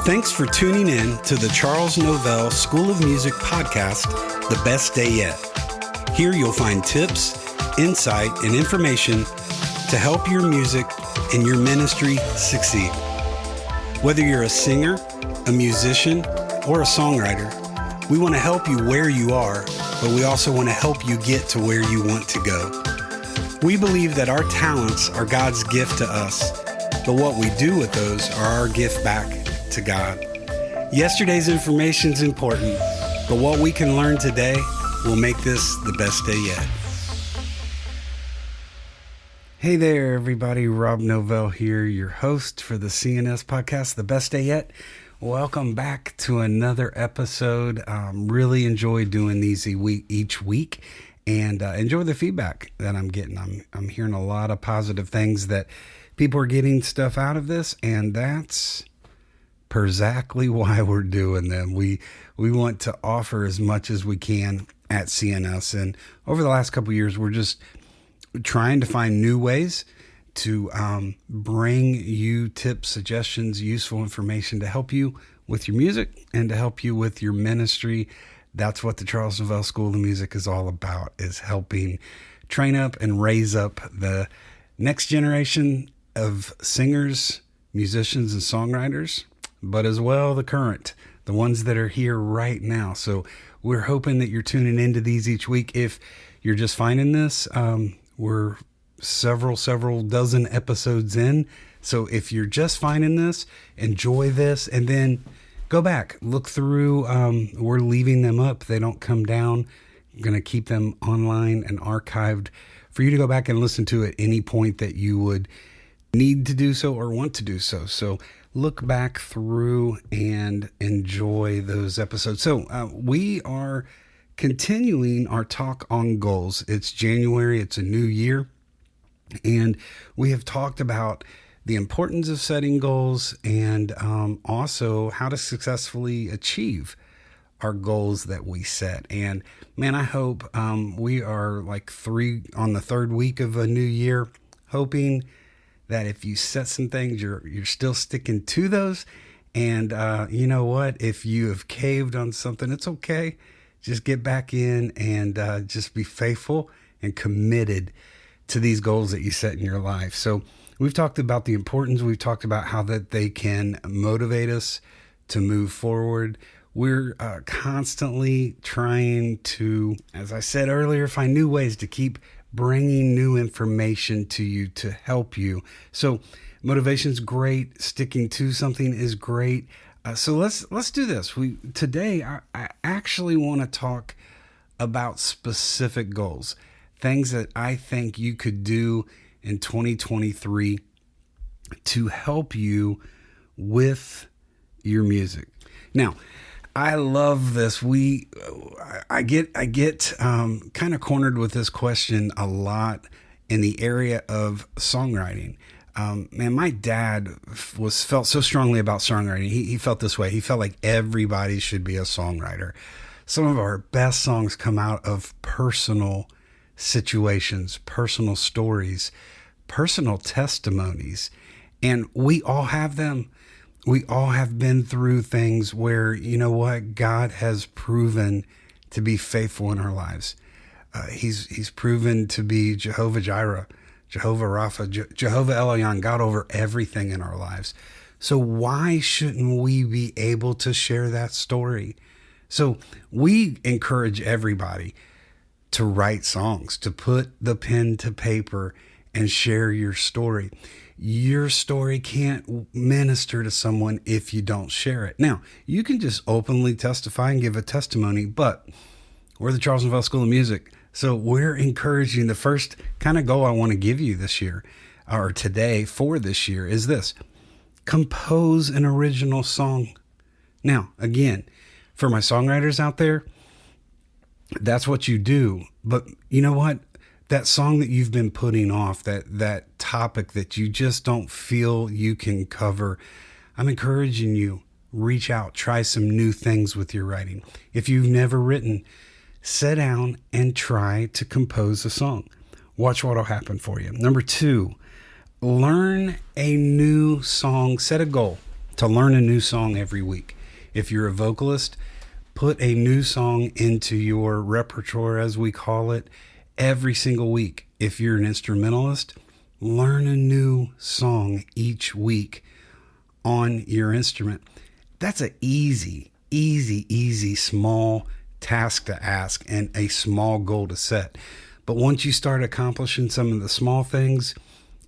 Thanks for tuning in to the Charles Novell School of Music podcast, The Best Day Yet. Here you'll find tips, insight, and information to help your music and your ministry succeed. Whether you're a singer, a musician, or a songwriter, we want to help you where you are, but we also want to help you get to where you want to go. We believe that our talents are God's gift to us, but what we do with those are our gift back to God. Yesterday's information is important, but what we can learn today will make this the best day yet. Hey there, everybody. Rob Novell here, your host for the CNS podcast, The Best Day Yet. Welcome back to another episode. Really enjoy doing these each week and enjoy the feedback that I'm getting. I'm hearing a lot of positive things that people are getting stuff out of this, and that's exactly why we're doing them. We want to offer as much as we can at CNS, and over the last couple of years, we're just trying to find new ways to bring you tips, suggestions, useful information to help you with your music and to help you with your ministry. That's what the Charles Novell School of Music is all about, is helping train up and raise up the next generation of singers, musicians, and songwriters, but as well the current, the ones that are here right now. So we're hoping that you're tuning into these each week. If you're just finding this, we're several dozen episodes in. So if you're just finding this, enjoy this, and then go back, look through. We're leaving them up. They don't come down. I'm going to keep them online and archived for you to go back and listen to at any point that you would need to do so or want to do so. So look back through and enjoy those episodes. So we are continuing our talk on goals. It's January. It's a new year. And we have talked about the importance of setting goals and also how to successfully achieve our goals that we set. And man, I hope we are like on the third week of a new year, hoping that if you set some things, you're still sticking to those. And you know what? If you have caved on something, it's okay. Just get back in and just be faithful and committed to these goals that you set in your life. So we've talked about the importance. We've talked about how that they can motivate us to move forward. We're constantly trying to, as I said earlier, find new ways to keep bringing new information to you to help you. So motivation's great. Sticking to something is great. So let's do this. Today I actually want to talk about specific goals, things that I think you could do in 2023 to help you with your music. Now, I love this. I get kind of cornered with this question a lot in the area of songwriting. Man, my dad felt so strongly about songwriting. He felt this way. He felt like everybody should be a songwriter. Some of our best songs come out of personal situations, personal stories, personal testimonies, and we all have them. We all have been through things where, you know what, God has proven to be faithful in our lives. He's proven to be Jehovah Jireh, Jehovah Rapha, Jehovah Elyon, God over everything in our lives. So why shouldn't we be able to share that story? So we encourage everybody to write songs, to put the pen to paper and share your story. Your story can't minister to someone if you don't share it. Now, you can just openly testify and give a testimony, but we're the Charles Novell School of Music. So we're encouraging, the first kind of goal I want to give you this year, or today for this year, is this: compose an original song. Now, again, for my songwriters out there, that's what you do. But you know what? That song that you've been putting off, that topic that you just don't feel you can cover, I'm encouraging you, reach out, try some new things with your writing. If you've never written, sit down and try to compose a song. Watch what'll happen for you. Number 2, learn a new song. Set a goal to learn a new song every week. If you're a vocalist, put a new song into your repertoire, as we call it, every single week. If you're an instrumentalist, learn a new song each week on your instrument. That's an easy, small task to ask and a small goal to set. But once you start accomplishing some of the small things,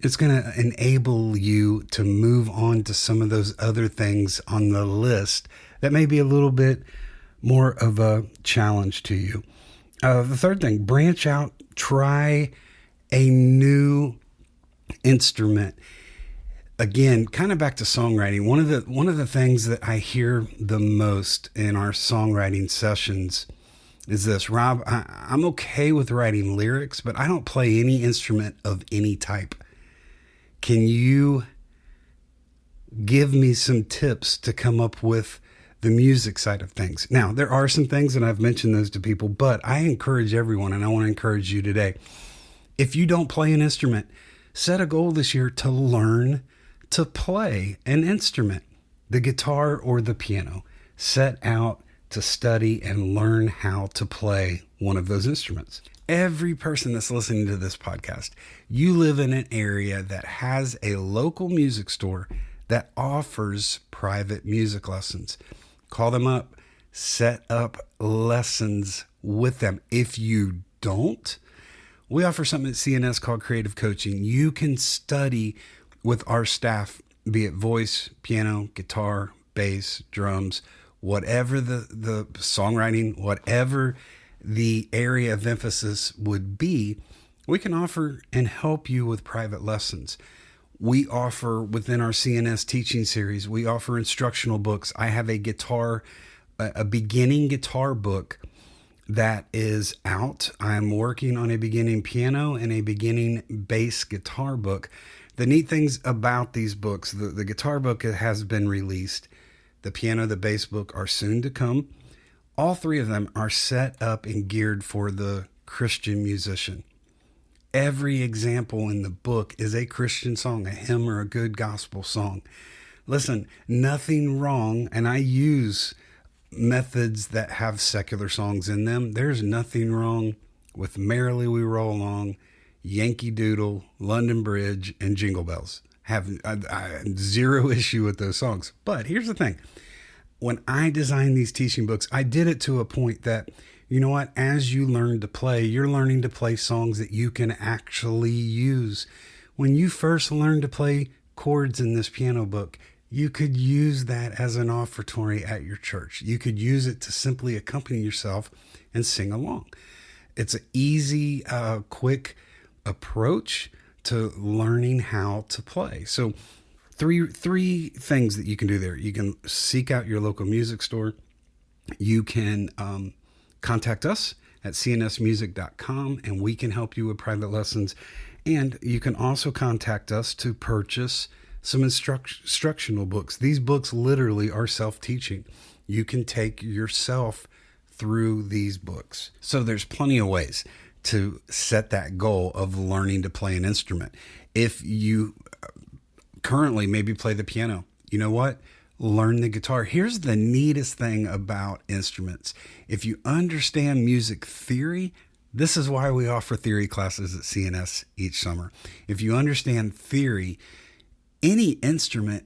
it's going to enable you to move on to some of those other things on the list that may be a little bit more of a challenge to you. The third thing, branch out, try a new instrument. Again, kind of back to songwriting. One of the things that I hear the most in our songwriting sessions is this: Rob, I'm okay with writing lyrics, but I don't play any instrument of any type. Can you give me some tips to come up with the music side of things? Now, there are some things, and I've mentioned those to people, but I encourage everyone, and I want to encourage you today. If you don't play an instrument, set a goal this year to learn to play an instrument, the guitar or the piano. Set out to study and learn how to play one of those instruments. Every person that's listening to this podcast, you live in an area that has a local music store that offers private music lessons. Call them up, set up lessons with them. If you don't, we offer something at CNS called Creative Coaching. You can study with our staff, be it voice, piano, guitar, bass, drums, whatever the songwriting, whatever the area of emphasis would be. We can offer and help you with private lessons. We offer, within our CNS teaching series, we offer instructional books. I have a beginning guitar book that is out. I'm working on a beginning piano and a beginning bass guitar book. The neat things about these books, the guitar book has been released. The piano, the bass book are soon to come. All three of them are set up and geared for the Christian musician. Every example in the book is a Christian song, a hymn or a good gospel song. Listen, nothing wrong, and I use methods that have secular songs in them. There's nothing wrong with Merrily We Roll Along, Yankee Doodle, London Bridge, and Jingle Bells. I have zero issue with those songs. But here's the thing. When I designed these teaching books, I did it to a point that, you know what, as you learn to play, you're learning to play songs that you can actually use. When you first learn to play chords in this piano book, you could use that as an offertory at your church. You could use it to simply accompany yourself and sing along. It's an easy, quick approach to learning how to play. So three things that you can do there. You can seek out your local music store. You can contact us at cnsmusic.com, and we can help you with private lessons. And you can also contact us to purchase some instructional books. These books literally are self-teaching. You can take yourself through these books. So there's plenty of ways to set that goal of learning to play an instrument. If you currently maybe play the piano, you know what? Learn the guitar. Here's the neatest thing about instruments. If you understand music theory, this is why we offer theory classes at CNS each summer. If you understand theory, any instrument,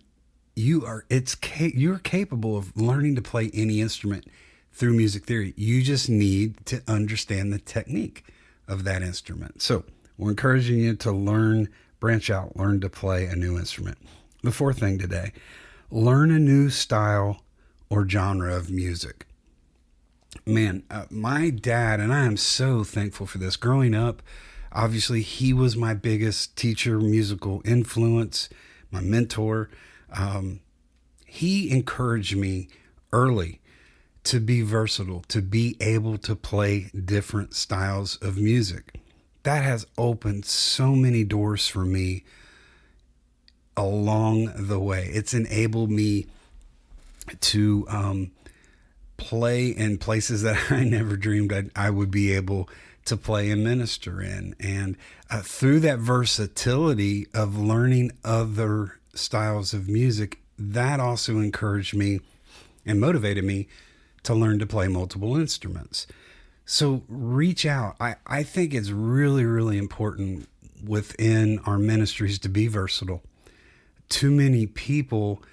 you're capable of learning to play any instrument through music theory. You just need to understand the technique of that instrument. So we're encouraging you to branch out, learn to play a new instrument. The fourth thing today, learn a new style or genre of music. Man, my dad, and I am so thankful for this. Growing up, obviously, he was my biggest teacher, musical influence, my mentor. He encouraged me early to be versatile, to be able to play different styles of music. That has opened so many doors for me along the way. It's enabled me to play in places that I never dreamed I would be able to play and minister in. And through that versatility of learning other styles of music, that also encouraged me and motivated me to learn to play multiple instruments. So reach out. I think it's really, really important within our ministries to be versatile. Too many people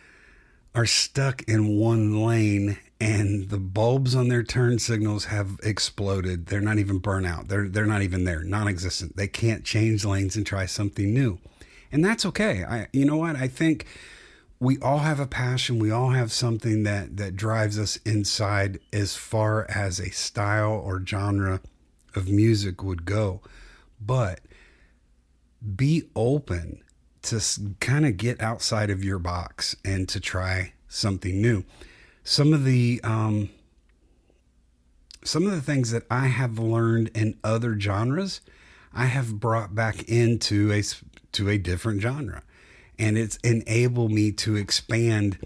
are stuck in one lane and the bulbs on their turn signals have exploded. They're not even burnt out. They're not even there, non-existent. They can't change lanes and try something new. And that's okay. You know what? I think we all have a passion. We all have something that drives us inside as far as a style or genre of music would go. But be open to kind of get outside of your box and to try something new. Some of the things that I have learned in other genres, I have brought back into a different genre, and it's enabled me to expand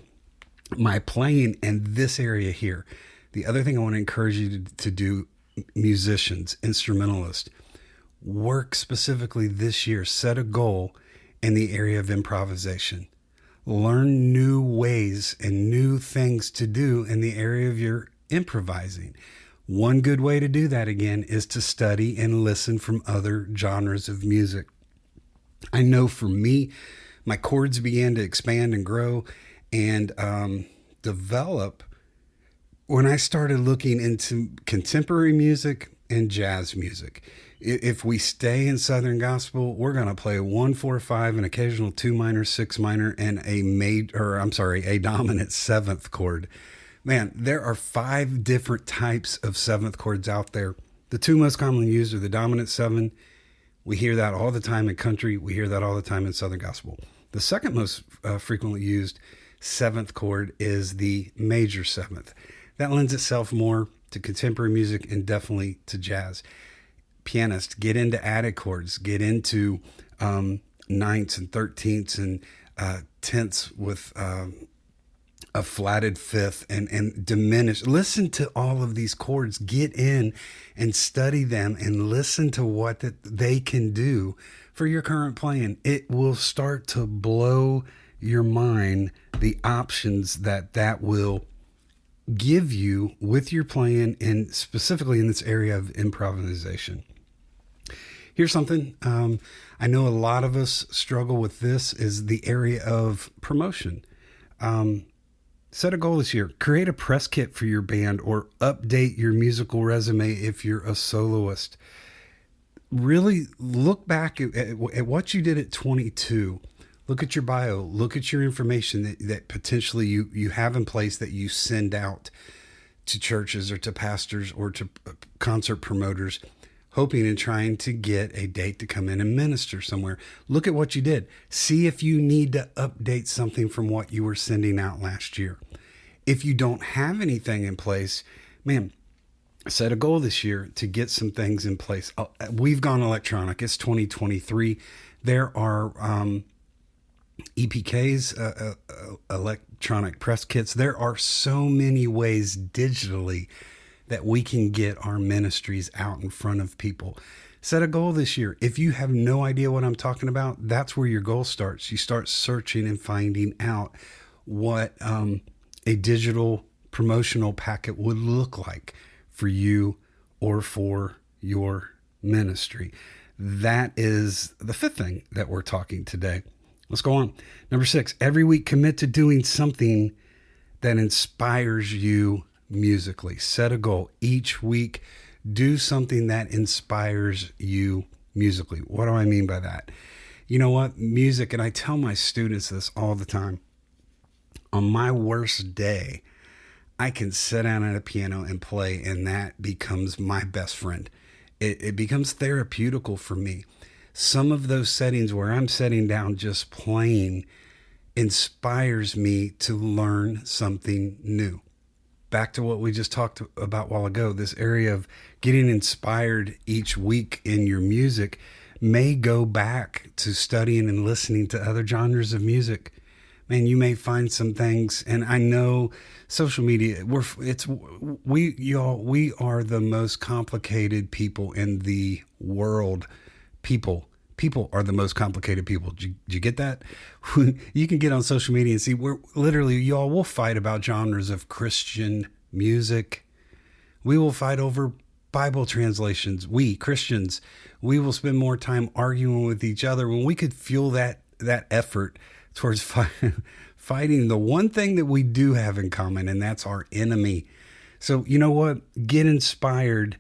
my playing in this area here. The other thing I want to encourage you to do, musicians, instrumentalists, work specifically this year. Set a goal in the area of improvisation. Learn new ways and new things to do in the area of your improvising. One good way to do that, again, is to study and listen from other genres of music. I know for me, my chords began to expand and grow and develop when I started looking into contemporary music and jazz music. If we stay in Southern gospel, we're going to play 1, 4, 5, an occasional 2 minor, 6 minor, and a dominant seventh chord. Man, there are 5 different types of seventh chords out there. The 2 most commonly used are the dominant 7. We hear that all the time in country. We hear that all the time in Southern gospel. The second most frequently used seventh chord is the major 7th. That lends itself more to contemporary music and definitely to jazz. Pianists, get into added chords, get into ninths and 13ths and tenths with a flatted fifth and diminished. Listen to all of these chords. Get in and study them and listen to what they can do for your current playing. It will start to blow your mind, the options that will give you with your playing, and specifically in this area of improvisation. Here's something I know a lot of us struggle with. This is the area of promotion. Set a goal this year. Create a press kit for your band or update your musical resume if you're a soloist. Really look back at what you did at 22. Look at your bio. Look at your information that potentially you have in place that you send out to churches or to pastors or to concert promoters, hoping and trying to get a date to come in and minister somewhere. Look at what you did. See if you need to update something from what you were sending out last year. If you don't have anything in place, man, set a goal this year to get some things in place. We've gone electronic. It's 2023. There are EPKs, electronic press kits. There are so many ways digitally that we can get our ministries out in front of people. Set a goal this year. If you have no idea what I'm talking about, that's where your goal starts. You start searching and finding out what a digital promotional packet would look like for you or for your ministry. That is the 5th thing that we're talking today. Let's go on. Number 6, every week commit to doing something that inspires you musically. Set a goal each week. Do something that inspires you musically. What do I mean by that? You know what? Music, and I tell my students this all the time. On my worst day, I can sit down at a piano and play, and that becomes my best friend. It becomes therapeutical for me. Some of those settings where I'm sitting down just playing inspires me to learn something new. Back to what we just talked about a while ago, this area of getting inspired each week in your music may go back to studying and listening to other genres of music. Man, you may find some things, and I know social media, we are the most complicated people in the world. People, People are the most complicated people. Did you get that? You can get on social media and see we're literally, y'all will fight about genres of Christian music. We will fight over Bible translations. We Christians, we will spend more time arguing with each other when we could fuel that effort towards fighting the one thing that we do have in common, and that's our enemy. So you know what? Get inspired.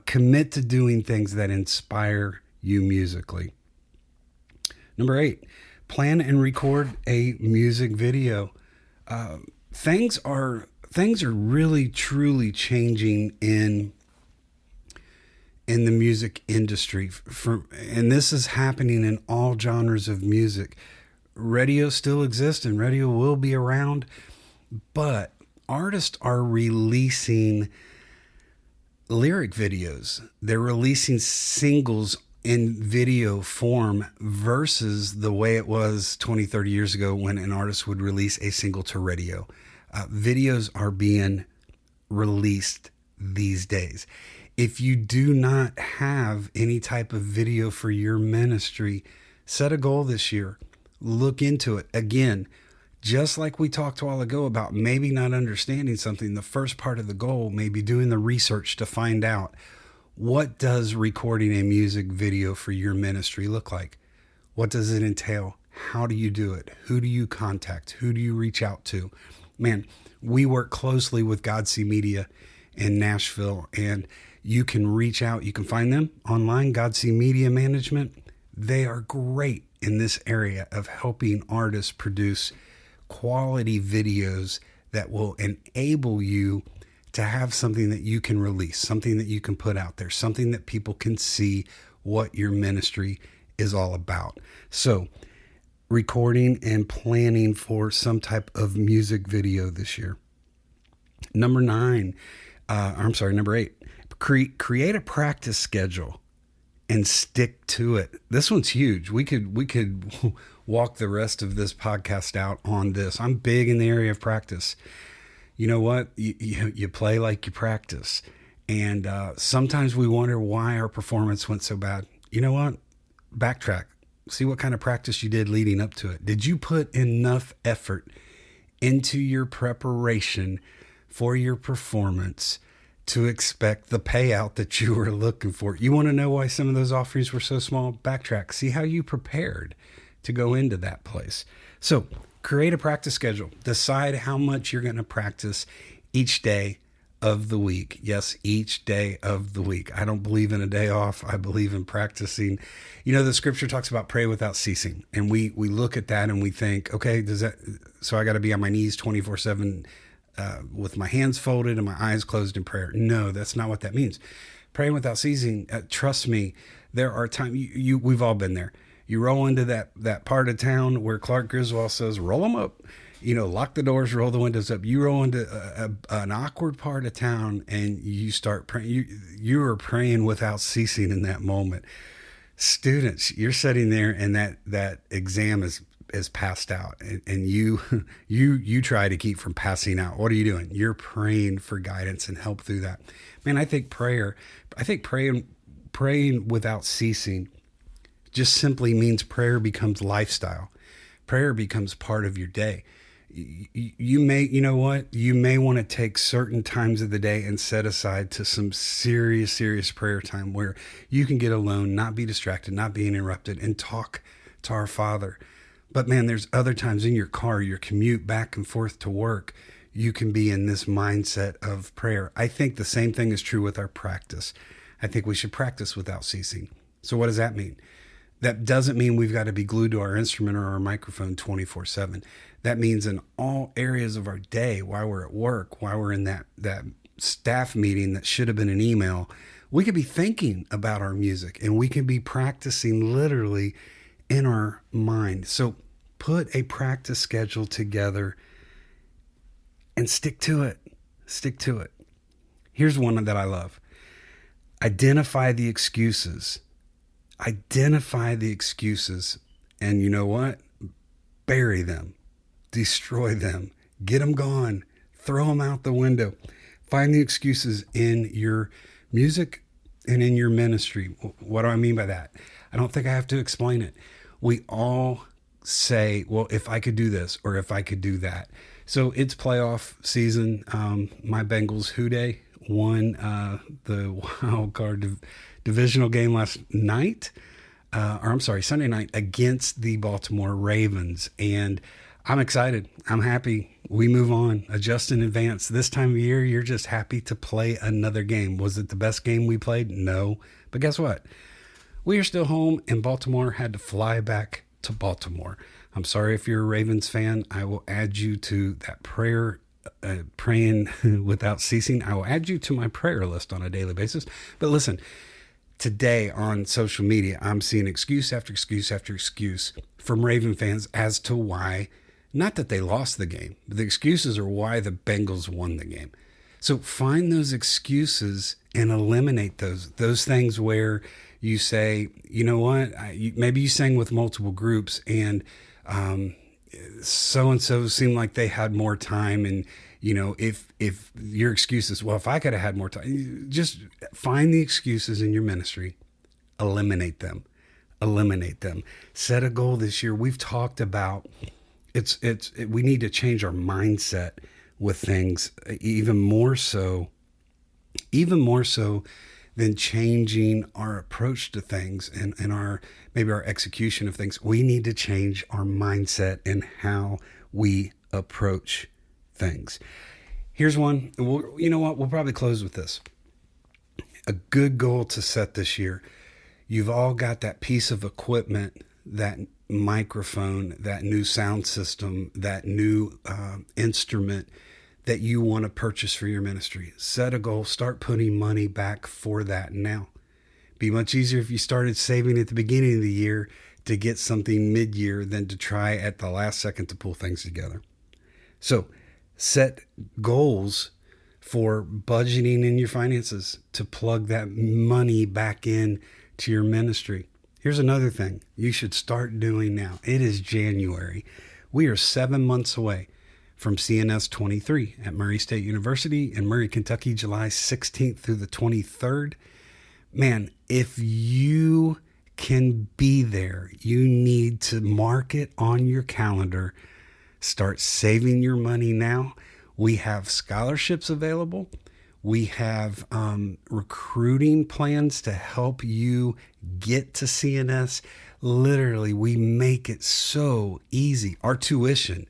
Commit to doing things that inspire you musically. Number 8, plan and record a music video. Things are really truly changing in the music industry, and this is happening in all genres of music. Radio still exists and radio will be around, but artists are releasing lyric videos. They're releasing singles in video form versus the way it was 20, 30 years ago when an artist would release a single to radio. Videos are being released these days. If you do not have any type of video for your ministry, set a goal this year. Look into it. Again, just like we talked a while ago about maybe not understanding something, the first part of the goal may be doing the research to find out, what does recording a music video for your ministry look like? What does it entail? How do you do it? Who do you contact? Who do you reach out to? Man, we work closely with GodC Media in Nashville, and you can reach out. You can find them online, GodC Media Management. They are great in this area of helping artists produce quality videos that will enable you to have something that you can release, something that you can put out there, something that people can see what your ministry is all about. So, recording and planning for some type of music video this year. Number 8, create a practice schedule and stick to it. This one's huge. We could walk the rest of this podcast out on this. I'm big in the area of practice. You know what? You play like you practice. And sometimes we wonder why our performance went so bad. You know what? Backtrack. See what kind of practice you did leading up to it. Did you put enough effort into your preparation for your performance to expect the payout that you were looking for? You want to know why some of those offerings were so small? Backtrack. See how you prepared to go into that place. So create a practice schedule. Decide how much you're going to practice each day of the week. Yes, each day of the week. I don't believe in a day off. I believe in practicing. You know, the scripture talks about pray without ceasing. And we look at that and we think, okay, so I got to be on my knees 24/7 with my hands folded and my eyes closed in prayer. No, that's not what that means. Praying without ceasing, trust me, there are times, we've all been there. You roll into that part of town where Clark Griswold says, roll them up, lock the doors, roll the windows up. You roll into an awkward part of town and you start praying. You are praying without ceasing in that moment. Students, you're sitting there and that exam is passed out and you try to keep from passing out. What are you doing? You're praying for guidance and help through that. Man, I think praying without ceasing just simply means prayer becomes lifestyle. Prayer becomes part of your day. You may want to take certain times of the day and set aside to some serious prayer time where you can get alone, not be distracted, not be interrupted, and talk to our Father. But man, there's other times in your car, your commute back and forth to work, you can be in this mindset of prayer. I think the same thing is true with our practice. I think we should practice without ceasing. So what does that mean? That doesn't mean we've got to be glued to our instrument or our microphone 24/7. That means in all areas of our day, while we're at work, while we're in that staff meeting that should have been an email, we could be thinking about our music and we can be practicing literally in our mind. So put a practice schedule together and stick to it. Stick to it. Here's one that I love. Identify the excuses. Identify the excuses. And you know what? Bury them. Destroy them. Get them gone. Throw them out the window. Find the excuses in your music and in your ministry. What do I mean by that? I don't think I have to explain it. We all say, well, if I could do this or if I could do that. So it's playoff season. My Bengals Who Day won the wild card divisional game last night. Sunday night against the Baltimore Ravens. And I'm excited. I'm happy. We move on, adjust in advance. This time of year, you're just happy to play another game. Was it the best game we played? No. But guess what? We are still home, and Baltimore had to fly back to Baltimore. I'm sorry if you're a Ravens fan. I will add you to that prayer, praying without ceasing. I will add you to my prayer list on a daily basis. But listen, today on social media, I'm seeing excuse after excuse after excuse from Raven fans as to why, not that they lost the game, but the excuses are why the Bengals won the game. So find those excuses and eliminate those things where you say, you know what, maybe you sang with multiple groups and so-and-so seemed like they had more time. And, you know, if your excuse is, well, if I could have had more time, just find the excuses in your ministry, eliminate them. Set a goal this year. We've talked about we need to change our mindset with things even more so than changing our approach to things and our execution of things. We need to change our mindset and how we approach things. Here's one. You know what? We'll probably close with this. A good goal to set this year. You've all got that piece of equipment, that microphone, that new sound system, that new instrument that you want to purchase for your ministry. Set a goal. Start putting money back for that now. Be much easier if you started saving at the beginning of the year to get something mid-year than to try at the last second to pull things together. So set goals for budgeting in your finances to plug that money back in to your ministry. Here's another thing you should start doing now. It is January. We are 7 months away from CNS 23 at Murray State University in Murray, Kentucky, July 16th through the 23rd. Man, if you can be there, you need to mark it on your calendar. Start saving your money now. We have scholarships available. We have recruiting plans to help you get to CNS. Literally, we make it so easy. Our tuition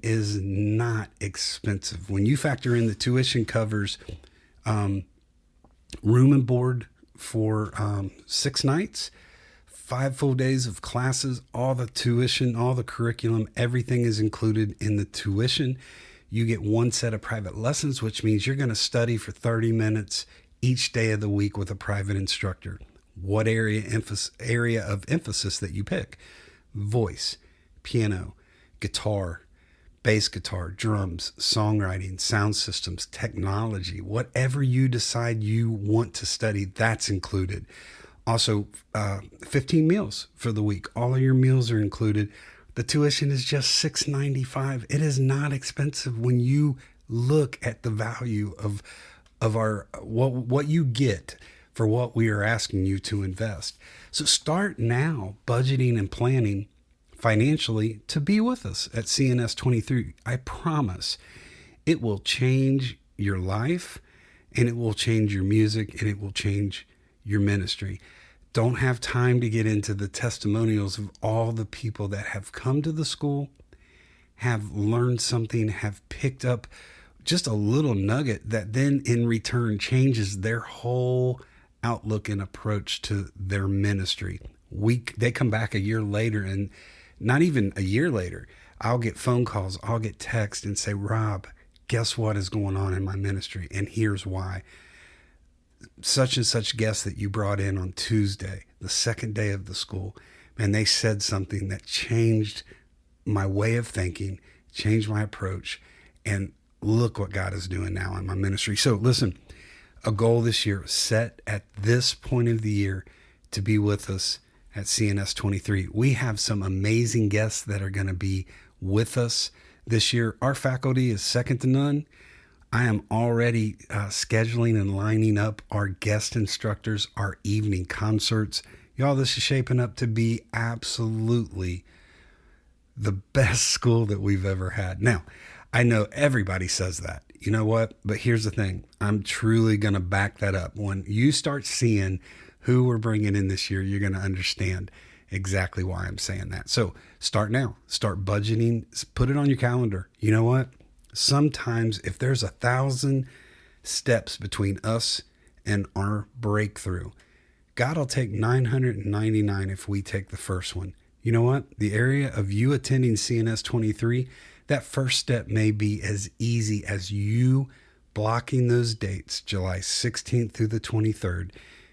is not expensive. When you factor in the tuition covers room and board for 6 nights, 5 full days of classes, all the tuition, all the curriculum, everything is included in the tuition. You get 1 set of private lessons, which means you're going to study for 30 minutes each day of the week with a private instructor. What area of emphasis that you pick: voice, piano, guitar, bass guitar, drums, songwriting, sound systems, technology, whatever you decide you want to study, that's included. Also, 15 meals for the week. All of your meals are included. The tuition is just $6.95. It is not expensive when you look at the value of our what you get for what we are asking you to invest. So start now budgeting and planning financially to be with us at CNS 23. I promise it will change your life, and it will change your music, and it will change your ministry. Don't have time to get into the testimonials of all the people that have come to the school, have learned something, have picked up just a little nugget that then in return changes their whole outlook and approach to their ministry. They come back a year later, and not even a year later, I'll get phone calls, I'll get texts and say, Rob, guess what is going on in my ministry? And here's why. Such and such guest that you brought in on Tuesday, the second day of the school, and they said something that changed my way of thinking, changed my approach, and look what God is doing now in my ministry. So listen, a goal this year, set at this point of the year to be with us at CNS 23. We have some amazing guests that are going to be with us this year. Our faculty is second to none. I am already scheduling and lining up our guest instructors, our evening concerts. Y'all, this is shaping up to be absolutely the best school that we've ever had. Now, I know everybody says that. You know what? But here's the thing. I'm truly going to back that up. When you start seeing who we're bringing in this year, you're going to understand exactly why I'm saying that. So start now. Start budgeting. Put it on your calendar. You know what? Sometimes if there's 1,000 steps between us and our breakthrough, God will take 999 if we take the first one. You know what? The area of you attending CNS 23, that first step may be as easy as you blocking those dates, July 16th through the 23rd,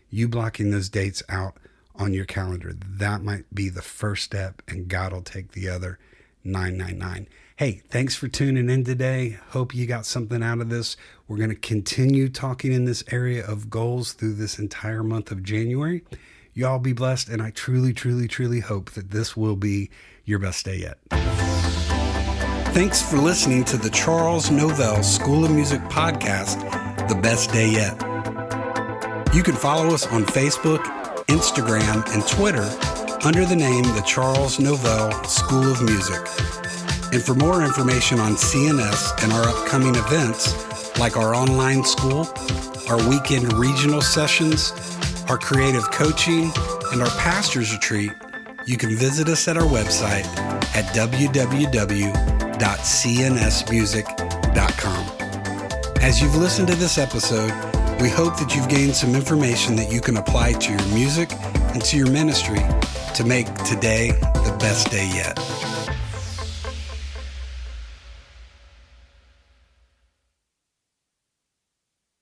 you blocking those dates out on your calendar. That might be the first step, and God will take the other 999. Hey, thanks for tuning in today. Hope you got something out of this. We're going to continue talking in this area of goals through this entire month of January. Y'all be blessed, and I truly, truly, truly hope that this will be your best day yet. Thanks for listening to the Charles Novell School of Music podcast, The Best Day Yet. You can follow us on Facebook, Instagram, and Twitter under the name The Charles Novell School of Music. And for more information on CNS and our upcoming events, like our online school, our weekend regional sessions, our creative coaching, and our pastor's retreat, you can visit us at our website at www.cnsmusic.com. As you've listened to this episode, we hope that you've gained some information that you can apply to your music and to your ministry to make today the best day yet.